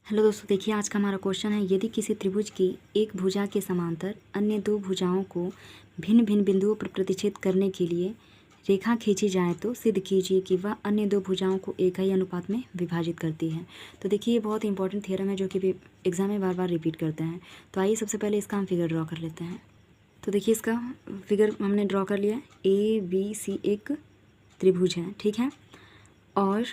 Hello दोस्तों, देखिए आज का हमारा क्वेश्चन है, यदि किसी त्रिभुज की एक भुजा के समांतर अन्य दो भुजाओं को भिन्न भिन्न बिंदुओं पर प्रतिच्छेद करने के लिए रेखा खींची जाए तो सिद्ध कीजिए कि वह अन्य दो भुजाओं को एक ही अनुपात में विभाजित करती है। तो देखिए ये बहुत इंपॉर्टेंट थ्योरम है जो कि एग्जाम में बार बार रिपीट करते हैं। तो आइए सबसे पहले इसका हम फिगर ड्रॉ कर लेते हैं। तो देखिए इसका फिगर हमने ड्रॉ कर लिया। ABC एक त्रिभुज है, ठीक है, और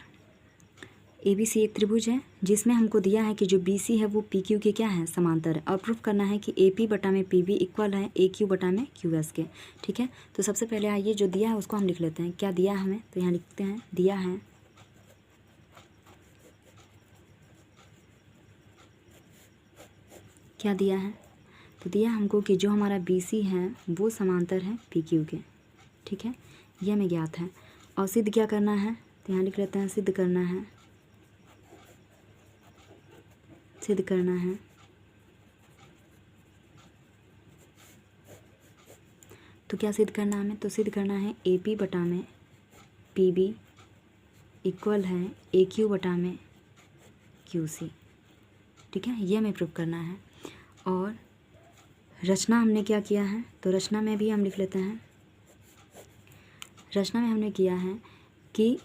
ABC एक त्रिभुज है जिसमें हमको दिया है कि जो BC है वो PQ के क्या है, समांतर है, और प्रूफ करना है कि AP बटा में PB इक्वल है AQ बटा में QS के। ठीक है, तो सबसे पहले आइए जो दिया है उसको हम लिख लेते हैं। क्या दिया है हमें, तो यहाँ लिखते हैं दिया है क्या दिया है, तो दिया हमको कि जो हमारा BC है वो समांतर है PQ के। ठीक है, ये हमें ज्ञात है। और सिद्ध क्या करना है, तो यहाँ लिख लेते हैं सिद्ध करना है, सिद्ध करना है। तो क्या सिद्ध करना है हमें, तो सिद्ध करना है AP बटा में PB इक्वल है AQ बटा में QC। ठीक है, ये हमें प्रूव करना है। और रचना हमने क्या किया है, तो रचना में भी हम लिख लेते हैं। रचना में हमने किया है कि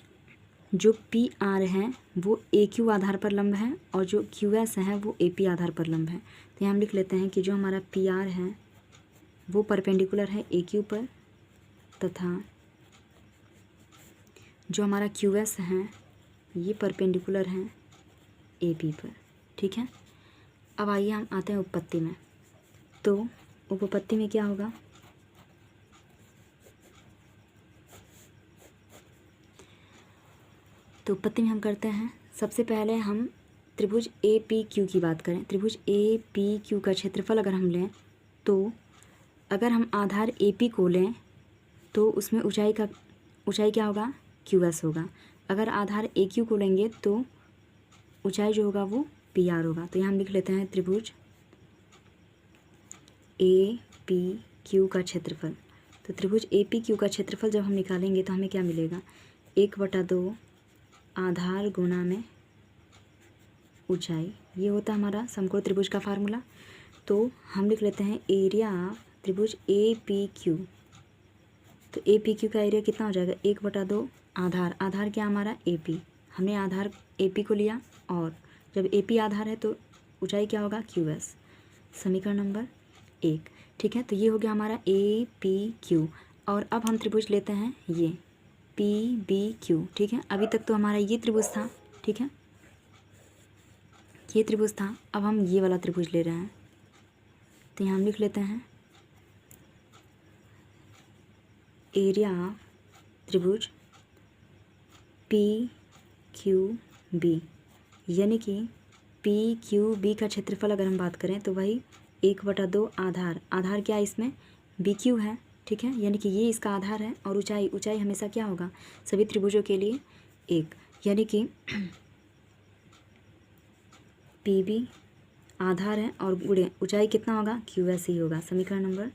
जो PR है वो AQ आधार पर लंब है और जो QS है वो AP आधार पर लंब है। तो यहाँ हम लिख लेते हैं कि जो हमारा PR है वो परपेंडिकुलर है AQ पर, तथा जो हमारा QS है ये परपेंडिकुलर है AP पर। ठीक है, अब आइए हम आते हैं उपपत्ति में। तो उपपत्ति में क्या होगा, तो उपपत्ति में हम करते हैं, सबसे पहले हम त्रिभुज APQ की बात करें। त्रिभुज APQ का क्षेत्रफल अगर हम लें, तो अगर हम आधार AP को लें तो उसमें ऊंचाई क्या होगा, QS होगा। अगर आधार AQ को लेंगे तो ऊंचाई जो होगा वो PR होगा। तो यहाँ हम लिख लेते हैं त्रिभुज APQ का क्षेत्रफल। तो त्रिभुज APQ का क्षेत्रफल जब हम निकालेंगे तो हमें क्या मिलेगा, 1/2 आधार गुणा में ऊंचाई, ये होता है हमारा समकोण त्रिभुज का फार्मूला। तो हम लिख लेते हैं एरिया त्रिभुज APQ। तो APQ का एरिया कितना हो जाएगा, 1/2 आधार क्या हमारा AP, हमने आधार AP को लिया, और जब AP आधार है तो ऊंचाई क्या होगा, QS। समीकरण नंबर 1। ठीक है, तो ये हो गया हमारा APQ। और अब हम त्रिभुज लेते हैं ये PBQ। ठीक है, अभी तक तो हमारा ये त्रिभुज था, ठीक है, ये त्रिभुज था। अब हम ये वाला त्रिभुज ले रहे हैं। तो यहाँ हम लिख लेते हैं एरिया त्रिभुज PQB, यानी कि PQB का क्षेत्रफल अगर हम बात करें तो वही 1/2 आधार क्या है इसमें, BQ है। ठीक है, यानी कि ये इसका आधार है, और ऊंचाई हमेशा क्या होगा, सभी त्रिभुजों के लिए 1, यानी कि PB आधार है और गुणे ऊंचाई कितना होगा, QS ही होगा। समीकरण नंबर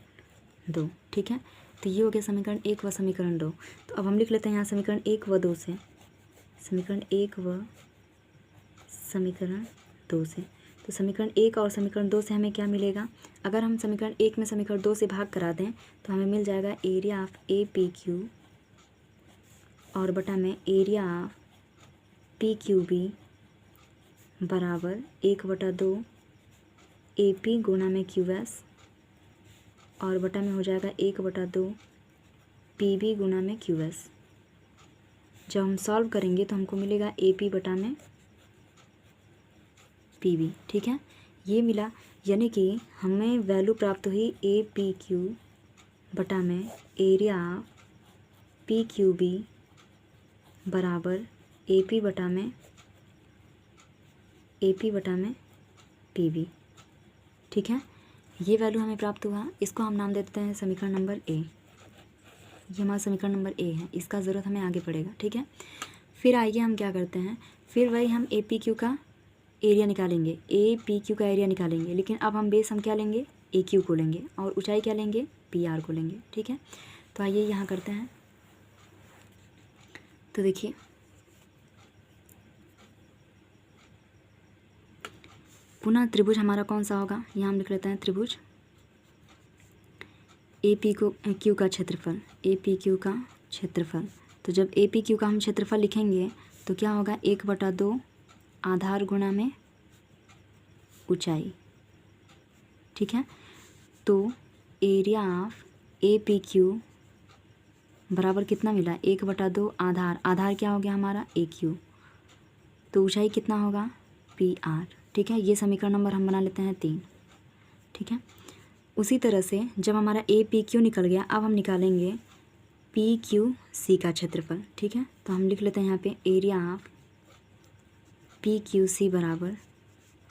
2। ठीक है, तो ये हो गया समीकरण 1 व समीकरण 2। तो अब हम लिख लेते हैं यहाँ समीकरण 1 व 2 से, समीकरण 1 व समीकरण 2 से। तो समीकरण 1 और समीकरण 2 से हमें क्या मिलेगा, अगर हम समीकरण 1 में समीकरण 2 से भाग करा दें तो हमें मिल जाएगा एरिया ऑफ APQ और बटा में एरिया ऑफ PQB बराबर 1/2 AP गुणा में QS और बटा में हो जाएगा 1/2 PB गुणा में QS। जब हम सॉल्व करेंगे तो हमको मिलेगा AP बटा में PB। ठीक है, ये मिला, यानी कि हमें वैल्यू प्राप्त हुई APQ बटा में एरिया PQB बराबर AP बटा में PB। ठीक है, ये वैल्यू हमें प्राप्त हुआ, इसको हम नाम देते हैं समीकरण नंबर A। ये हमारा समीकरण नंबर A है, इसका ज़रूरत हमें आगे पड़ेगा। ठीक है, फिर आइए हम क्या करते हैं, फिर वही हम APQ का एरिया निकालेंगे, APQ का एरिया निकालेंगे, लेकिन अब हम बेस हम क्या लेंगे, AQ को लेंगे, और ऊंचाई क्या लेंगे, PR को लेंगे। ठीक है, तो आइए यहाँ करते हैं। तो देखिए पुनः त्रिभुज हमारा कौन सा होगा, यहाँ हम लिख लेते हैं त्रिभुज ए पी क्यू का क्षेत्रफल, ए पी क्यू का क्षेत्रफल। तो जब ए पी क्यू का हम क्षेत्रफल लिखेंगे तो क्या होगा, 1/2 आधार गुणा में ऊंचाई। ठीक है, तो area of A P Q बराबर कितना मिला, 1/2 आधार, आधार क्या हो गया हमारा ए क्यू, तो ऊंचाई कितना होगा पी आर। ठीक है, ये समीकरण नंबर हम बना लेते हैं 3। ठीक है, उसी तरह से जब हमारा ए पी क्यू निकल गया, अब हम निकालेंगे पी क्यू सी का क्षेत्रफल। ठीक है, तो हम लिख लेते हैं यहाँ पे area of P Q C बराबर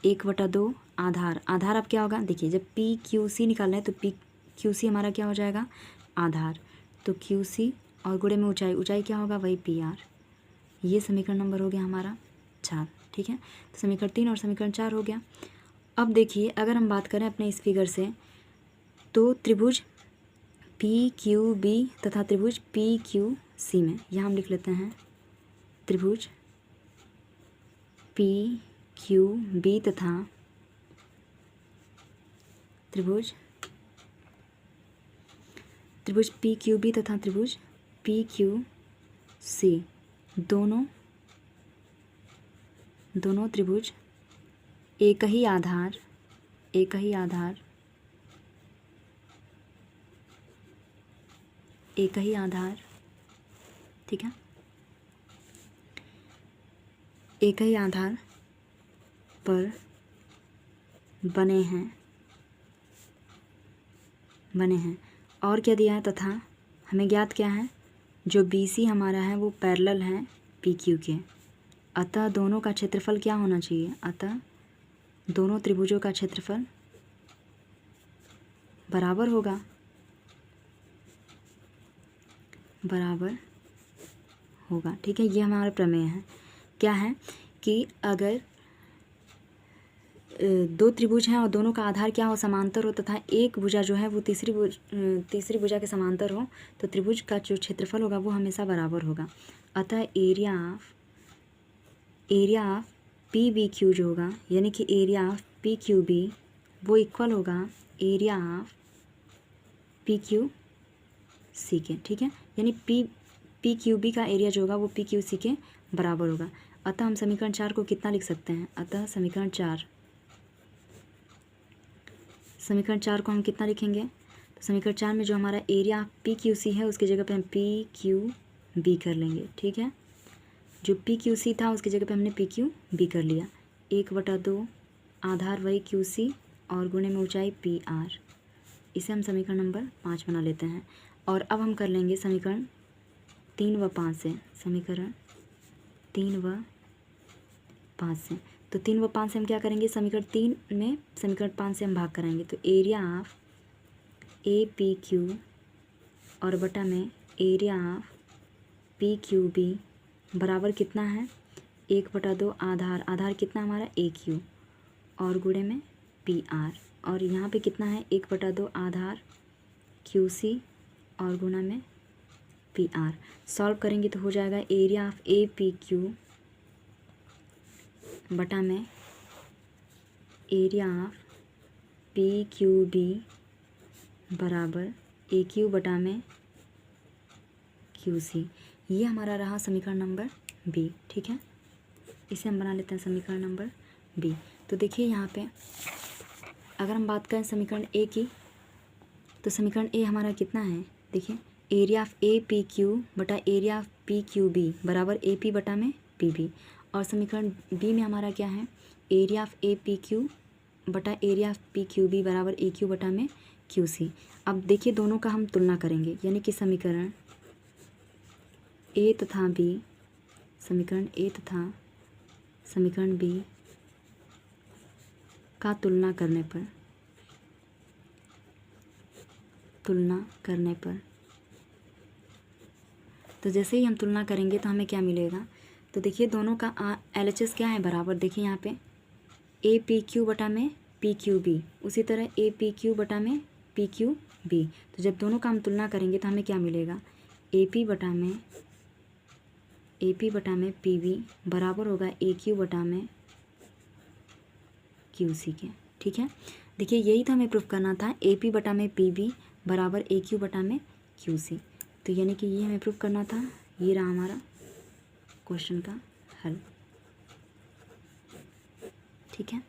1/2 आधार, आधार अब क्या होगा, देखिए जब पी क्यू सी निकाल रहे हैं तो पी क्यू सी हमारा क्या हो जाएगा आधार, तो क्यू सी और गुणे में ऊंचाई, ऊंचाई क्या होगा वही पी आर। ये समीकरण नंबर हो गया हमारा 4। ठीक है, तो समीकरण 3 और समीकरण 4 हो गया। अब देखिए अगर हम बात करें अपने इस फिगर से, तो त्रिभुज पी क्यू बी तथा त्रिभुज पी क्यू सी में, यहाँ हम लिख लेते हैं त्रिभुज पी क्यू बी तथा त्रिभुज पी क्यू बी तथा त्रिभुज पी क्यू सी, दोनों त्रिभुज एक ही आधार एक ही आधार ठीक है, एक ही आधार पर बने हैं और क्या दिया है, तथा हमें ज्ञात क्या है, जो बी सी हमारा है वो पैरेलल है पी क्यू के, अतः दोनों का क्षेत्रफल क्या होना चाहिए, अतः दोनों त्रिभुजों का क्षेत्रफल बराबर होगा, ठीक है, ये हमारा प्रमेय है। क्या है कि अगर 2 त्रिभुज हैं और दोनों का आधार क्या हो, समांतर हो, तथा एक भुजा जो है वो तीसरी भुजा के समांतर हो, तो त्रिभुज का जो क्षेत्रफल होगा वो हमेशा बराबर होगा। अतः area of P B Q जो होगा, यानी कि area of P Q B वो इक्वल होगा area of P Q C के। ठीक है, यानी पी क्यू बी का एरिया जो होगा वो पी क्यू सी के बराबर होगा। अतः हम समीकरण 4 को कितना लिख सकते हैं, अतः समीकरण 4 को हम कितना लिखेंगे, तो समीकरण 4 में जो हमारा एरिया पी क्यू सी है उसकी जगह पे हम पी क्यू बी कर लेंगे। ठीक है, जो पी क्यू सी था उसकी जगह पे हमने पी क्यू बी कर लिया, 1/2 आधार वही क्यू सी और गुणे में ऊंचाई पी आर। इसे हम समीकरण नंबर 5 बना लेते हैं। और अब हम कर लेंगे समीकरण 3 व 5 से, समीकरण 3 व 5 से। तो 3 व 5 से हम क्या करेंगे, समीकरण 3 में समीकरण 5 से हम भाग कराएंगे, तो area of A P Q और बटा में area of P Q B बराबर कितना है, 1/2 आधार कितना हमारा ए क्यू और गुणे में पी आर, और यहाँ पे कितना है 1/2 आधार क्यू सी और गुणा में पी आर। सॉल्व करेंगे तो हो जाएगा area of A P Q बटा में area of P Q B बराबर ए क्यू बटा में क्यू सी। ये हमारा रहा समीकरण नंबर बी। ठीक है, इसे हम बना लेते हैं समीकरण नंबर बी। तो देखिए यहाँ पे अगर हम बात करें समीकरण ए की, तो समीकरण ए हमारा कितना है, देखिए area of A P Q बटा area of P Q B बराबर ए पी बटा में पी बी, और समीकरण बी में हमारा क्या है, area of A P Q बटा area of P Q B बराबर ए क्यू बटा में क्यू सी। अब देखिए दोनों का हम तुलना करेंगे, यानी कि समीकरण ए तथा बी, समीकरण ए तथा समीकरण बी का तुलना करने पर तो जैसे ही हम तुलना करेंगे तो हमें क्या मिलेगा, तो देखिए दोनों का LHS क्या है बराबर, देखिए यहाँ पे ए पी क्यू बटा में पी क्यू बी, उसी तरह ए पी क्यू बटा में पी क्यू बी। तो जब दोनों का हम तुलना करेंगे तो हमें क्या मिलेगा, ए पी बटा में पी बी बराबर होगा ए क्यू बटा में क्यू सी के। ठीक है, देखिए यही तो हमें प्रूफ करना था, ए पी बटा में पी बी बराबर ए क्यू बटा में क्यू सी। तो यानी कि ये हमें प्रूफ करना था। ये रहा हमारा क्वेश्चन का हल। ठीक है।